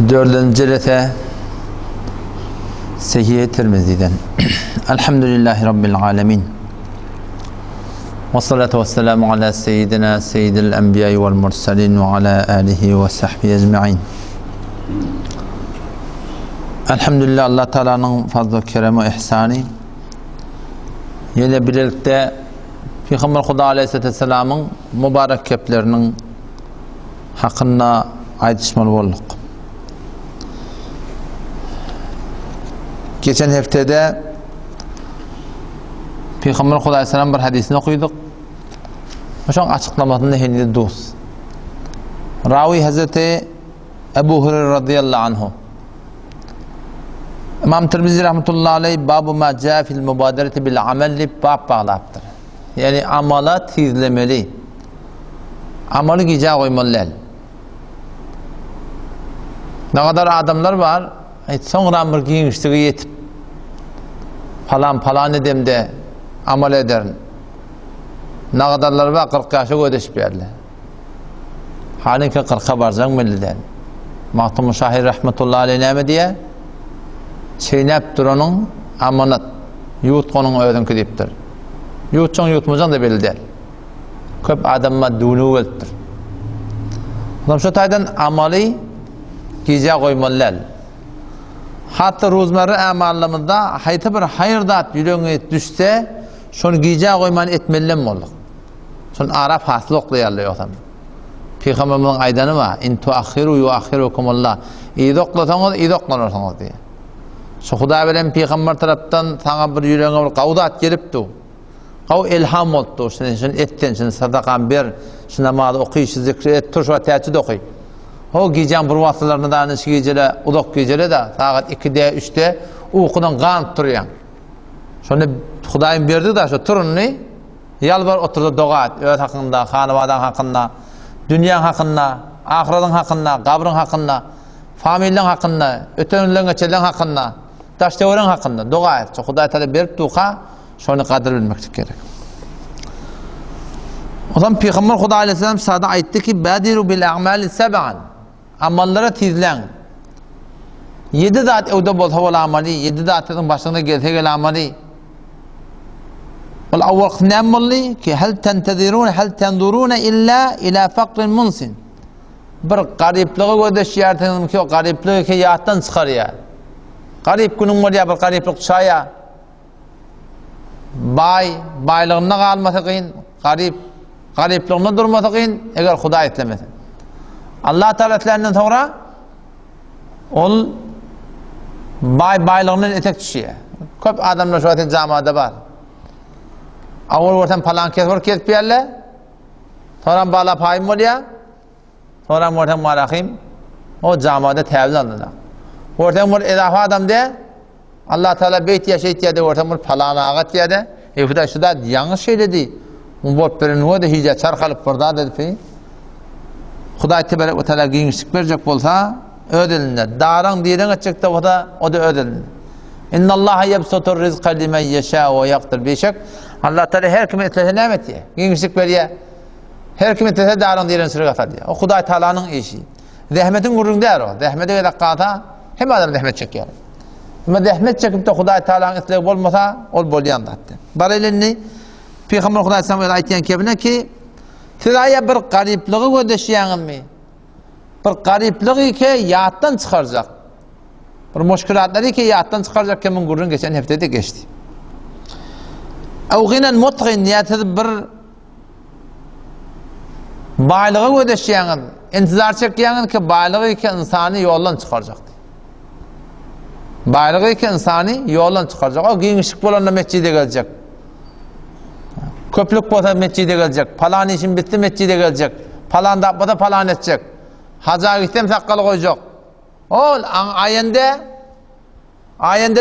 Dördüncü rete Sahih Tirmizi'den. Elhamdülillahi Rabbil alemin. Ve salatu ve selamu ala seyyidina seyyidil enbiyayı vel mursalin ve ala alihi ve sahbihi ecma'in. Elhamdülillah, Allah Teala'nın fazla keremi ihsanı. Yine birlikte Peygamber Huda Aleyhisselam'ın mübarek keplerinin hakkında aytışmalı olduk. Geçen haftede Peygamber Huda Aleyhisselam bir hadisini okuduk. Şu açıklamasında henüz dost. Ravi Hazreti Ebu Hureyre radıyallahu anhu. İmam Tirmizi rahmetullahi aleyh babu ma ca fil mübadereti bil amelli bab bağlaptır. Yani amala tizlemeli. Amalı gica koymalı. Ne kadar adamlar var, sonra bir giyinişliği yetip falan edemde amal ederin. Ne kadarlar var 40 yaşa ödeşip yerler. Halin ki 40'a varacak melliden. Mahtum-u Şahir rahmetullahi aleyh ne diye? Çeynep duranın amanat, yutkonun ödünkü deyiptir. Yutçun yutmacan da belli değil. Köp adamma dunu öldür. Şu taydan amali gica koymalılar. Hatta rozmarı amallarımızda hayta bir hayırdat yüreğine düşse şunu gica koyman etmeliler olduk. Şunu Arap hasıl oklayarlar. Peygamber'in aydanı var. İn tuakhiru yuakhirukumullah. İyi oklasanız iyi oklanırsınız diye. Şu Huda bilen Peygamber taraftan sana bir yüreğine bir kavdat gelipti. Kav ilham oldu. Şunu etten, şunu sadakan bir, şunu namazı okuy, şunu zikri et, tur, şu teheccüd okuy. O giyeceğim bir vasılarını da anışı giyeceğle, udok giyeceğle de saat 2'de, 3'te uykudan kanıp duruyor. Şunu Hudayım verdi de şu turunu yalvar oturdu doğa et. Öğüt hakkında, hanıvadan hakkında, dünya hakkında, ahiretin hakkında, kabrın hakkında, familyen hakkında, ötönülen geçelen hakkında, taştevren hakkında doğa et. Şu Huday Teala verip duğa şunu kadir bilmek gerek. O zaman Peygamber Huda Aleyhisselam sağda ayıttı ki badiru bil a'mali seb'an. Amallara tizlen. 7 zat evde bolsa bol amali, 7 zatın başında gelse gel amali. Vel avval qnamli ki hal tentezirun hal tenzurun illa ila faqrin munsin. Bir gariplığı ödeşiyartınız ki o gariplığı ki yattan çıkarıyor. Garip günün var ya bir gariplik çaya. Baylığına kalması kıyın, garipliğine durması kıyın, eğer Huda etlemesin. Allah Teala'nın sonra ol baylığının etek düşüyor. Köp adamlar şu an camada var. Ağır ortam falan kesip yerler. Sonra bala payım oluyor. Sonra ortam malakayım. O camada tevzi alınır. Ortam var edafa adam de. Allah Teala beyt yaşayıt ya de ortam var falan ağat ya de. Huda şu da yanlış şey dedi. Bot birin o da hiç çarkalıp burada dedi. Huda Teala o Teala giyinişlik verecek olsa ödülünde. Daran diyen açıkta o da ödülünde. İnna Allah yebsutur rizqa limen yeşâ ve yaktir. Beşek Allah Teala her kime etlese nimet ye. Giyinişlik veriyor. Her kime etlese daran diyen sırrı gafar diye. O Huda Teala'nın işi. Rahmetin gurrun der o. Rahmeti ve dakikata hem adam rahmet çekiyor. Ama rahmet çekip de Huda Teala'nın etleri olmasa ol bolyan da hatta. Baraylenni Peygamber Huda Aleyhisselam'a aytyan kebine ki tiraya bir garipliği ödeşiyanın mi? Bir garipliği ki yattan çıkaracak. Bir müşkülatları ki yattan çıkaracak kimin gurrun geçen haftede geçti. Ev ginen mutgin niyatı bir baylığı ödeşiyanın, intizar çekiyanın ki baylığı ki insanı yoldan çıkaracak. Baylığı ki insanı yoldan çıkaracak. O giyinişlik bolanla mescide gelecek. Köplük bota mescide gelecek. Falan işin bitti mescide gelecek. Falan da falan edecek. Hacı gittim sakkalı koyacak. O ayende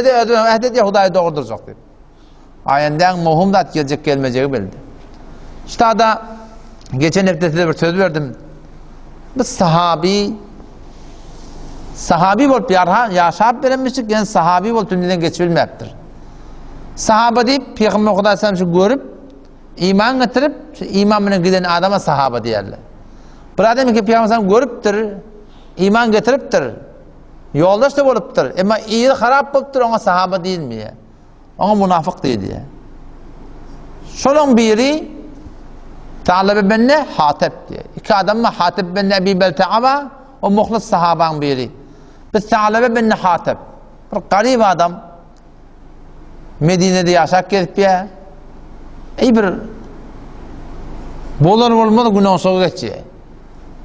de ödüm diye Hudayı doğurduracak dedi. Ayenden muhum da gelecek gelmeyeceği belli. İşte da geçen hafta bir söz verdim. Bir sahabi bolup yaşap verilmiştik, yani sahabi bolup dünyadan geçirilmektir. Sahaba deyip Peygamber Huda Aleyhisselam'ı görüp iman getirip imanına giden adama sahaba diyorlar. Bir adam ki Peygamber görüptür, iman getiriptir. Yoldaş da bolupdyr. Emma iri harap bolupdyr, ona sahaba diýilmeýär. Ona munafyk diýilýär. Şolaň biri Ta'lab bin Hatib diye. İki adam mı? Hatib bin Ebi Belta'aba, o muhlis sahaban biri. Biz Ta'lab bin Hatib. Bir garip adam. Medine'de yaşak gelip ya. Bir bolar olmadı günah soğuk geçiyor.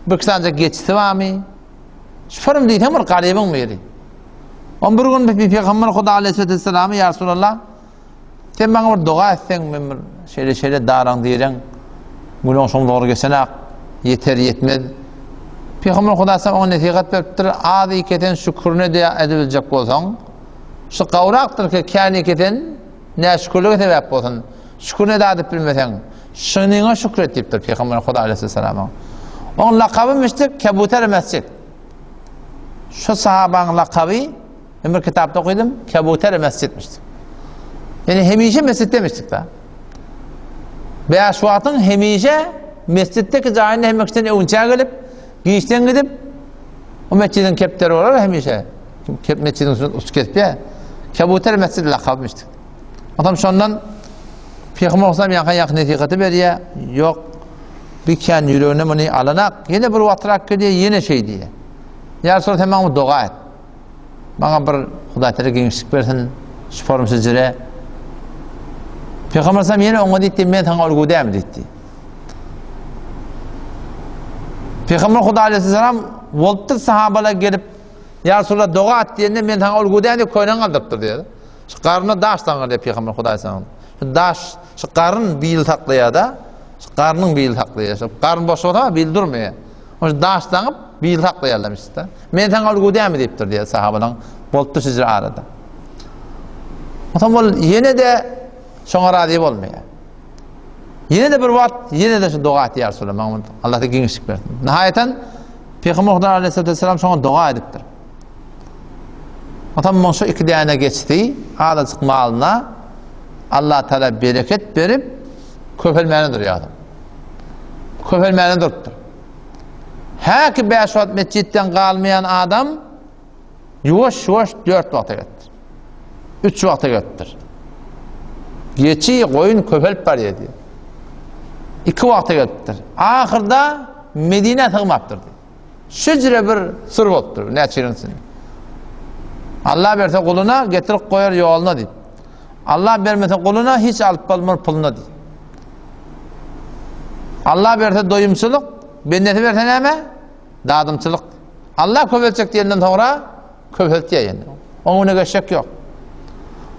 Bir kısaca geçti var mı? Şufarım değil, hem bir garibin biri. On bir gün bir Peygamber Huda Aleyhisselam'ı ya Resulallah, sen bana bir dua etsen, ben şöyle daran diyelim. Günah son doğru geçene yeter yetmez. Peygamber Hudaysam ona netiqat veripdir. Adi keten şükrüne de edilecek bolsan, şu qavraktır ki kani keten ne şükürlüğe sebep bolsan, şükrüne de edip bilmesen, şununa şükret deyipdir Peygamber Huda Aleyhisselam'a. Onun lakabı müştik Kebuter Mescid. Şu sahabanın lakabı, bir kitapta okudum, Kebuter Mescid'miştik. Yani hemişe mescid demiştik da. Veya şu atın hemişe mesciddeki cahine hemekten evunçaya gelip, giyişten gidip, o mescidin kepteri olur hemişe. Mescidin üstü kesip ya, Kebuter Mescid lakabmıştık. Adam şondan Peygamber olsam yakın netiqatı veriyor, yok, bir kendi yüreğine bunu alanak, yine bir vatırak geliyor, yine şey diye. Ya sonra hemen dua et. Bana bir Hudaýlara genişlik versin, şüpharım sizlere. Peygamber olsam yine ona deyip, ben sana ulgudayım deyip. Peygamber Huda Aleyhisselam volttur sahabalar gelip ya Resulallah dua et diyende ben sana ulgudayım deyip koynan kaldırıptır diyor. Şu karnına daştan kalıyor Peygamber Huda Aleyhisselam. Şu daş, şu karın bir yıl taklaya da, şu karnın bir yıl taklaya. Şu karın boş olsa ama bir yıl durmuyor. O daştanıp bir yıl taklayarlamış işte. Ben sana ulgudayım deyiptir diyor sahabadan. Volttur sizce arada. O zaman yine de şoňa razy bolmaýar. Yine de bir wagt, yine de şu dua et ya Resulullah. Allah da genişlik bersin. Nihayetten Peygamber Aleyhisselam şoňa dua edipdir. Otam şu iki däne geçti. Azık malyna Allah Teala bereket berip köpelmäni durýar. Köpelmäni durupdyr. Häki 5 wagt mescidden galmayan adam ýuwaş-ýuwaş 4 wagta getdir. 3 wagta getdir. Geçi koyun köpelip var ya diyor. 2 wagta getdir. Ahırda Medine tığmaptır diyor. Şücre bir sır bolupdyr. Ne çirinsin? Allah berse kuluna getirip koyar yoluna diyor. Allah bermese kuluna hiç alıp kalmır puluna diyor. Allah berse doyumçuluk, benneti berse neme? Dadımçılık. Allah köpelçek diyenden sonra köpeltiye yani. Ona geçecek yok.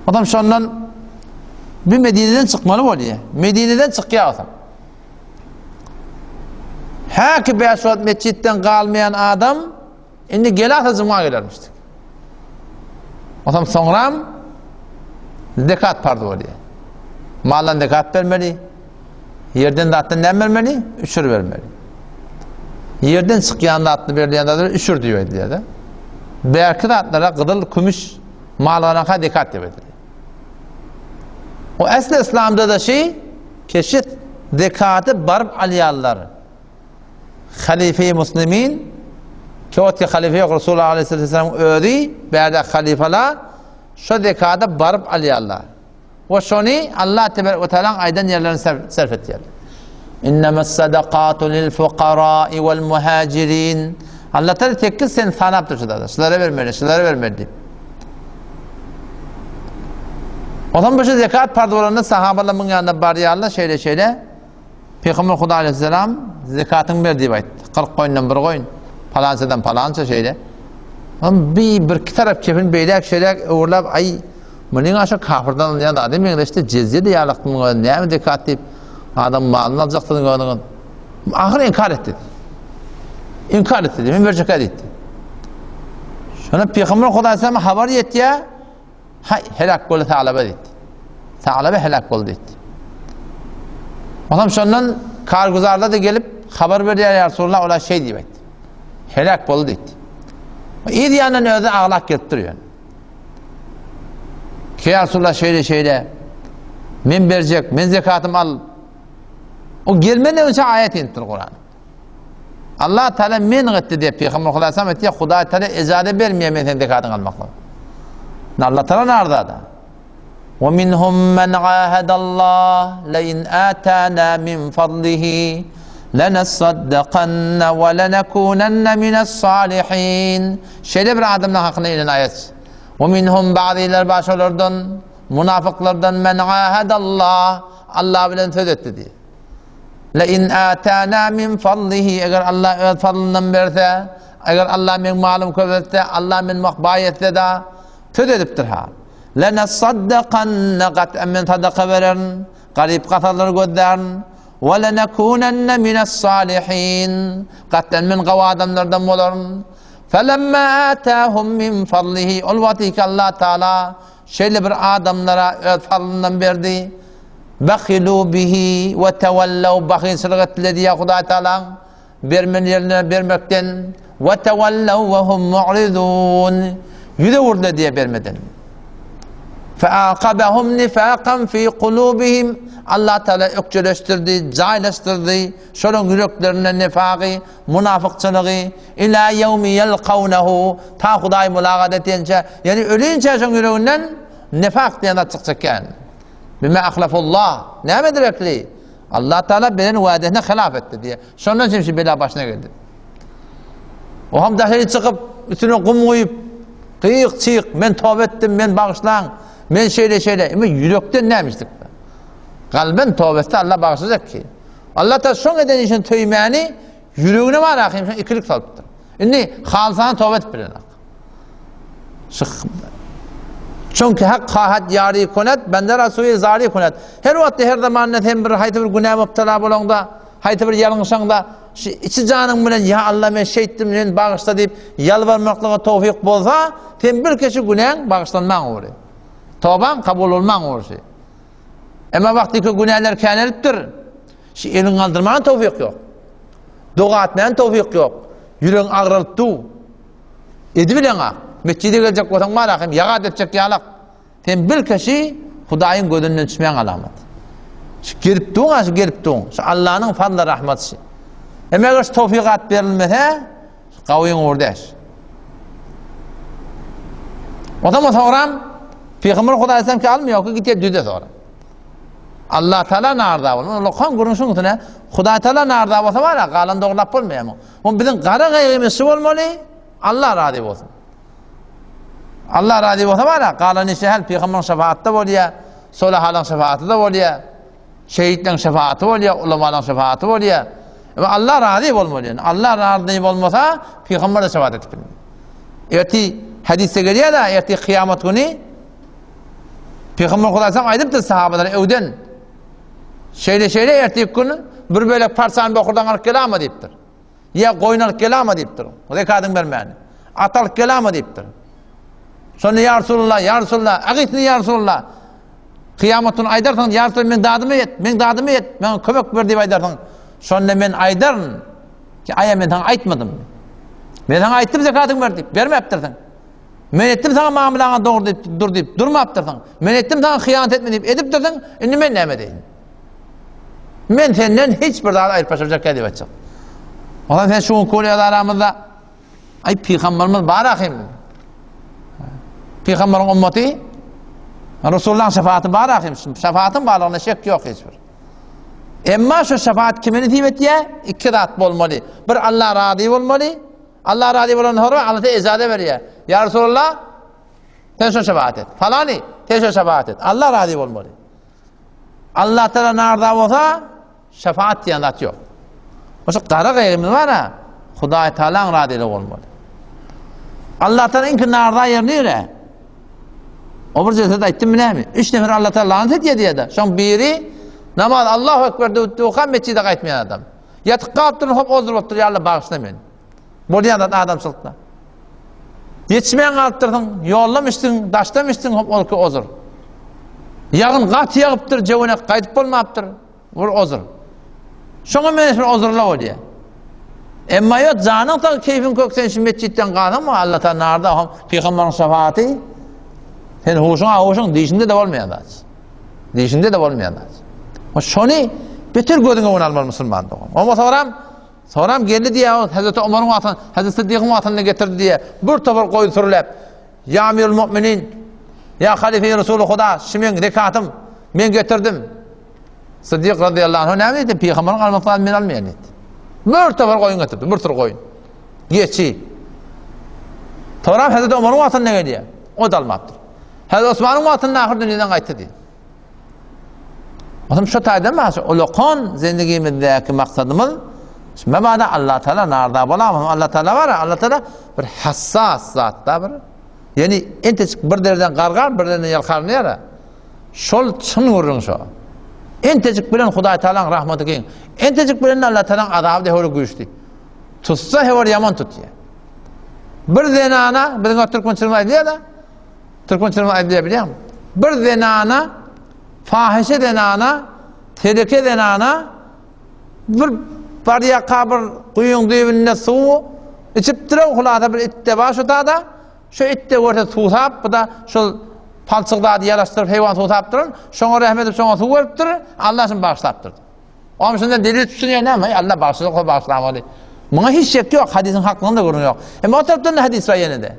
Adam şondan bir Medine'den çıkmalı oluyor. Medine'den çıkıyor adam. Häki 5 wagt mescidden galmayan adam indi gelata cuma gelermiştik. Adam soňram zekat pardy oluyor. Maldan zekat vermeli. Yerden de atdan ne vermeli? Üçür vermeli. Yerden çıkýanda atny berýände üçür diýýär da. Berki atlara gydyl kümüş mallarına zekat edildi. O asli İslam'da da şey, keşit zekatı barb aliyallar. Halife-i Müslümin, kevati halife-i Resulullah Aleyhisselam öğri, berde halifeler, şu zekatı barb aliyallar. Ve şunu Allah Teala aydan yerlerini sarf ettiler. İnnemes sadakatu lil fuqara'i vel muhacirin. Allah Teala tekki sen sanaptır şurada. Şunlara vermeli, şunlara vermeli. Odan başı zekat pardolarında sahabalarımın yanında bariyarlar şeyle Peygamber Huda Aleyhisselam zekatın verdiği bayt. 40 koyundan bir koyun. Falansadan falansa şeyle. Bir iki taraf kefin beylek şeyler uğurlap ay bunun aşağı kafirden alınan adam yani işte cezye de yalaktım. Ne mi zekat deyip adam malını alacaktı. Ahir inkar etti. İnkar etti. Ben verecek etti. Şuna Peygamber Huda Aleyhisselam'a haber yetti ya. Helak boldu Ta'laba dedi. Ta'laba helak boldu dedi. Adam şondan karguzarda da gelip haber berýär ya Resulullah ola şey diýip. Helak boldu dedi. İyi diýenden özü ağlak getiriyor. Ki ya Resulullah şeýle men berjek, men zekatym al. O gelmeden önce ayet indir Kur'an. Allah Teala men gitti diye Peygamber Aleyhisselam etti. Huda Teala icazet vermiyor men sen dekatın almakla. Allah Teala nerede da? وَمِنْهُمْ مَنْ عَاهَدَ اللّٰهِ لَاِنْ آتَانَا مِنْ فَضْلِهِ لَنَصَّدَّقَنَّ وَلَنَكُونَنَّ مِنَ الصَّالِحِينَ. Şöyle bir adamın hakkında inen ayet. وَمِنْهُمْ bazılar başlardan, münafıklardan men عَاهَدَ اللّٰهِ Allah bilen söz etti diye. لَاِنْ آتَانَا مِنْ فَضْلِهِ eğer Allah öz fadlından verse, eğer Allah min malum köfetse, Allah min makbayetse de söz ediptir ha. لَنَصَّدَّقَنَّ قَطْعًا مِنْ صَدَقَ verin, garip katarları gönderen, وَلَنَكُونَنَّ مِنَ الصَّالِحِينَ قَطْعًا min gava adamlardan olurun. فَلَمَّا آتَاهُمْ مِنْ فَضْلِهِ ol vakti Allah Teala şöyle bir adamlara öz fadlından verdi. بَخِلُوا بِهِ وَتَوَلَّوْا bakilçılık ettiler diye Huda Teala vermelerine vermekten وَتَوَلَّوْا وَهُمْ مُعْرِضُونَ yüze vurdu diye vermeden. فَاَعْقَبَهُمْ نِفَاقًا فِي قُلُوبِهِمْ Allah Teala ökçeleştirdi, cahilleştirdi şunun yüreklerine nifakı, münafıkçılığı ila yevmi yelkavnehu ta Huda'yı mülaqat edince yani ölünce şunun yüreğinden nifak diye çıkacak. Bime ahlafullah ne medrekli Allah Teala benim vaadine hilaf etti diye. Sonra şimdi bela başına geldi. O ham dahili çıkıp üstüne kum koyup kıyık çıyık men tövbe ettim men bağışlan men şeyle ama yürekten neymiştik? Kalben tövbesi Allah bağışlayacak ki. Allah Teala son eden için tüymeni yüreğine var akıyım ikilik salıptır. Şimdi halsana tövbe et bilen çünkü hak kahat yari kunet bende Resulü zari kunet. Her vakti her zaman hem bir haytı bir günah müptela bolanda haytı bir yanlışanda içi canın bilen ya Allah ben şeyttim men bağışla deyip yalvarmaklığa tevfik bolsa sen bir kişi günahın bağışlanman olur. Tövben kabul olman olur. Ama vaktiki günahlar keneliptir. Elin kaldırmanın tevfik yok. Dua etmeyen tevfik yok. Yüreğin ağrılıptı. Edibilen ha. Mescide gelecek olsan var akım, yagat edecek yalak. Sen bir kişi Hudayın gözünden düşmeyen alamet. Geriptuğun. Allah'ın fadlı rahmetisi. Eğer tevfikat verilmese, kavuyun oradaş. O zaman sonra, Peygamber Hudayı ki almıyor ki gidiyor düde sonra. Allah Teala nerede var? Lokhan görünüşün üstüne Huda Teala nerede olsa var ya kalan doğrulap olmuyor mu? O bizim kara gayrimiz olmalı. Allah razı olsun. Allah razı olsa var ya kalan işi hel Peygamber'in şefaatte oluyor. Solihaların şefaati de oluyor. Şehitlerin şefaati oluyor. Ulamaların şefaati oluyor. Ama Allah razı olmalı. Allah razı olmasa Peygamber de şefaat etmiyor. Erti hadiste geliyor da erti kıyamet günü Peygamber Hudaysan aydıptır sahabeler evden. Şeyle erteki günü bir böyle parçanı okurdan alıp gelama deyiptir. Ya koyun alıp gelama deyiptir. Rekadın vermeyeni. At alıp gelama deyiptir. Sonra ya Resulullah, ağitni ya Resulullah. Kıyametini aydarsan ya Resulullah men dadımı et, men kömek ver deyip aydarsan. Sonra men aydarın ki aya men sana aytmadım. Men sana ayttım zekatını ver deyip, verme yaptırsan. Men ettim sana mamulana doğru dur deyip, durma yaptırsan. Men ettim sana hıyanet etme deyip, edip dursan, indi men neyme deyin. Men senden hiçbir daha ayırt başaracak diye açacak. O zaman sen şu konuya aramızda ay Peygamberimiz barakım. Peygamberin ümmeti Resulullah'ın şefaati barakım. Şefaatin bağlarına şek yok hiçbir. Ama şu şefaat kimin hizmet diye? İki rat olmalı. Bir Allah razı olmalı. Allah razı olan sonra Allah'a icazet veriyor. Ya Resulullah sen şu şefaat et. Falani sen şu şefaat et. Allah razı olmalı. Allah Teala nerede olsa şefaat diyen zat yok. O şu kara gayrimiz var ha, Huda Teala'nın razılığı olmalı. Allah Teala'nın ki nerede yerine o bir cesede ettim mi ne mi? 3 nefer Allah Teala lanet ediyor diye de. Şu biri namaz Allahu Ekber de mescide kayıtmayan adam. Yatık kalktırın hop ozduruptur ya Allah bağışlamayın. Bolayan adam sıltına. Yetişmeyen kalktırdın, yollamıştın, daşlamıştın hop ol ki ozur. Yağın kat yağıptır, cevine kayıtıp olmayıptır. Vur ozur. Şuna menişir ozurla oluyor. Ama yok canın da keyfin köksen şimdi mescitten kaldın mı? Allah Teala nerede? Peygamber'in şefaati. Sen hoşun dişinde de olmayan da. Dişinde de olmayan da. Şunu bütün gözüne almalı Müslüman. Ama sonra Soram geldi diye Hazreti Ömer'in atan, Hazreti Sıddık'ın atanını getirdi diye bir topar koydu turulap. Ya Emirul Müminin, ya Halife-i Resulü Huda, şimen rekatım, men getirdim. Sıddık radıyallahu anh ne dedi? Peygamberin almaktan men almayan dedi. Bir topar koyun getirdi, bir tur koyun. Geçi. Soram Hazreti Ömer'in atanını ne diye? O da almaptır. Hazreti Osman'ın atanını ahir dünyadan kayıttı diye. Adam şu taydın mı? Uluqon zindagimizdeki maksadımız mebada Allah Teala narda bolamız. Allah Teala var ya, Allah Teala bir hassas zatda bir. Yani enteçik bir derden qargar, bir derden yalqarını yara. Şol çın vurun şu. Enteçik bilen Huday Teala'nın rahmeti keng. Enteçik bilen Allah Teala'nın azabı de öyle güçlü. Tutsa hever yaman tutuyor. Bir zenana, bizim Türkmençilimi aydiyor da, Türkmençilimi aydiyor biliyor musun? Bir zenana, fahişe denana, tereke denana, bir bariya kabir kuyun düğününe su içip duran hulada bir itte baş otada, şu itte orta tutap, bu da şu palçıqda yalaştırıp hayvan tutap durun, şoňa rahmet edip şoňa su verip durur, Allah için bağışlap durdu. Onun şundan deli tutsunuyor ne mi? Allah bağışlılık bağışlamalı. Buna hiç şek yok, hadisin hakkında görün yok. O taraftan hadis var yine de.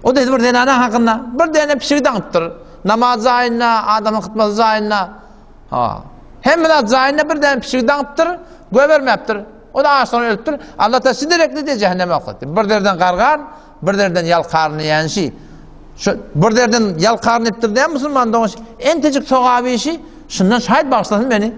O da bir denana hakkında, bir dene pişirden ıptır. Namaz zayinna, adamın hıtması zayinna. Hem de zayinna bir dene pişirden ıptır, gövermeptir. O da ağaçtan ölüptür. Allah da sidirekli de cehenneme akıttı. Bir derden qargar, bir derden yalqarını yenşi. Bir derden yalqarını iptir diyen Müslüman doğuş. En tecik soğabi işi, şundan şahit bağışlasın beni.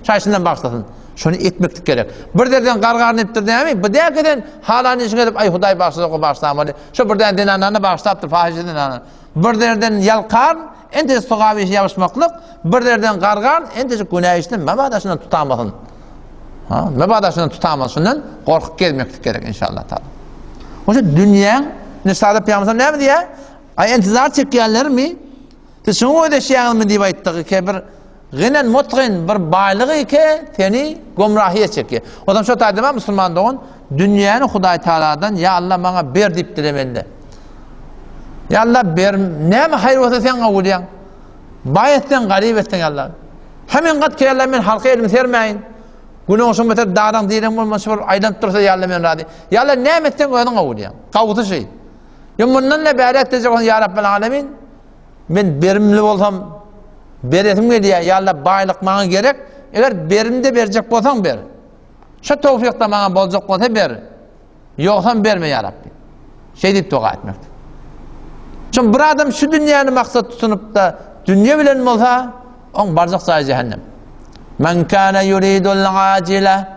Şahitçinden bağışlasın. Şunu etmektik gerek. Bir derden qargarını iptir diyen mi? Bu derkeden halanı işin edip, ay Huday bağışlasın, o bağışlamalı. Şu bir derden dinanlarını bağışlaptır, fahişe dinanlarını. Bir derden yalqar, en tecik soğabi işi yapışmaklık. Bir derden qargar, en tecik günah işini mebadaşından tutamasın. Mebadaşından tutamaz şundan korkup gelmektik gerek inşallah. O yüzden dünya Nisa'da Peygamber ne mi diye? Ay intizar çekiyenler mi? Şunu ödeşeyen mi diye ayttığı ki bir ginen mutgin bir baylığı ki seni gumrahiye çekiyor. O zaman şu taydima Müslüman doğun dünyanı Huday Teala'dan ya Allah bana ber deyip dilemeli. Ya Allah ber ne mi hayır olsa sen kavulayan? Bayetten garip ettin Allah. Hemen kat ki Allah men halka elimi sermeyin. Günün olsun beter dağdan diyelim olması var aylanıp dursa ya Allah men radi. Ya Allah ne emetten koyadın kavulayan? Kavutu şey. Ya bundan ne beret diyecek olsun ya Rabbel Alemin. Ben berimli olsam beretim geliyor ya Allah baylık bana gerek. Eğer berimde verecek olsan ber. Şu tevfikta bana bolacak olsa ber. Yoksa verme ya Rabbi. Şey deyip dua etmek. Çünkü bir adam şu dünyanın maksat tutunup da dünya bilen mi olsa on barcak sayı cehennem. Men kâne yuridul acile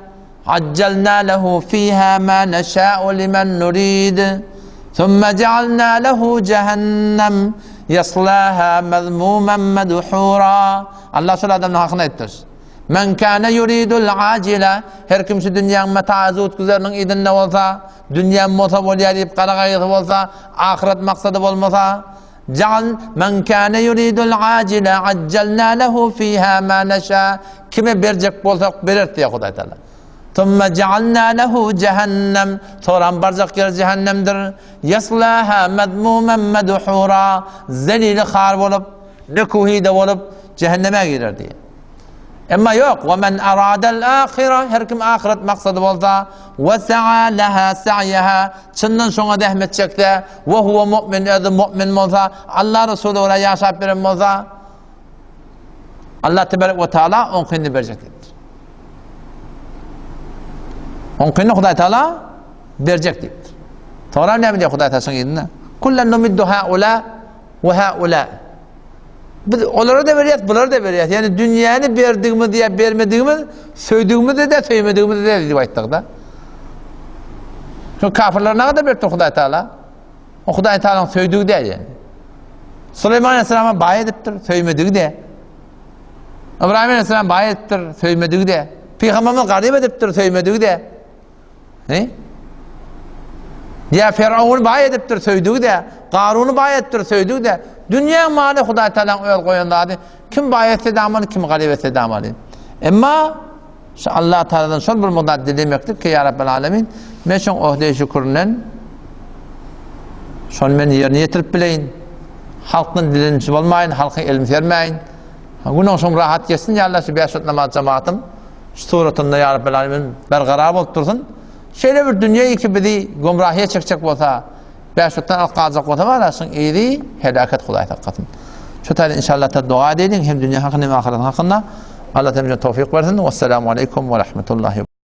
accelnâ lehu fîhâ mâ neşâ'u limen nurid thumme cealnâ lehu cehennem yaslâhâ mezmûmen medhûrâ. Allah şöyle adamın hakkını ettir. Men kâne yuridul acile her kim şu dünyanın metaazı utkuzlarının idinne olsa dünyanın mota bolya deyip qaragayısı olsa ahiret maksadı olmasa men kâne yuridul acile accelnâ lehu fîhâ mâ neşâ kime verecek bolsak verir diye Huday Teala. Thumme cealnâ lehu cehennem sonra barzak yer cehennemdir. Yaslâhâ medmûmen medhûrâ zelîli khar olup nekuhide olup cehenneme girer diye. Ama yok. وَمَنْ أَرَادَ الْآخِرَةِ her kim ahiret maksadı olsa وَسَعَى لَهَا سَعْيَهَا çından şuna dehmet çekti وَهُوَ مُؤْمِنْ eğer mümin olsa Allah Resulü oraya yaşayıp veren olsa Allah Tebarek ve Teala on kıyını verecektir. On kıyını Huday Teala verecektir. Sonra ne mi diyor Huday Teala sana? كُلَّنْ نُمِدُّ هَؤُلَا وَهَؤُلَا onlara da veriyat, bunlara da veriyat. Yani dünyanı verdiğimi diye vermediğimi, söylediğimi de söylemediğimi de dedi ayttık da. Çünkü kafirler ne kadar verdi Huday Teala? O Huday Teala'nın söylediği değil yani. Süleyman Aleyhisselam'a bayi ediptir, söylemediği de. İbrahim Aleyhisselam bayi ediptir, söylemediği de. Peygamber'e garip ediptir, söylemediği de. Ne? Ya Firavun'u bayi ediptir, söylediği de. Karun'u bayi ediptir, söylediği de. Dünya mali Huday Teala'nın öyle koyanlardı. Kim bayi etse de amalı, kim garip etse de amalı. Ama Allah Teala'dan şöyle bir mudat demektir ki ya Rabbel Alemin ben şun ohde-i şüküründen şunu ben yerine getirip bileyin. Halkın dilini olmayın, halkın elini vermeyin. Günün son rahat geçsin ya Allah şu beşut namaz cemaatim suretinde ya Rabbel Alemin berqarar bolup dursun. Şöyle bir dünya ki bizi gumrahiye çekecek bolsa, beşikten alqazak bolsa balasın, eri helaket Hudaý taqqatın. Şu taýda inşallah ta dua edin hem dünya hakkında hem ahiret hakkında. Allah temizden tawfik versin. Vesselamu aleykum ve rahmetullahi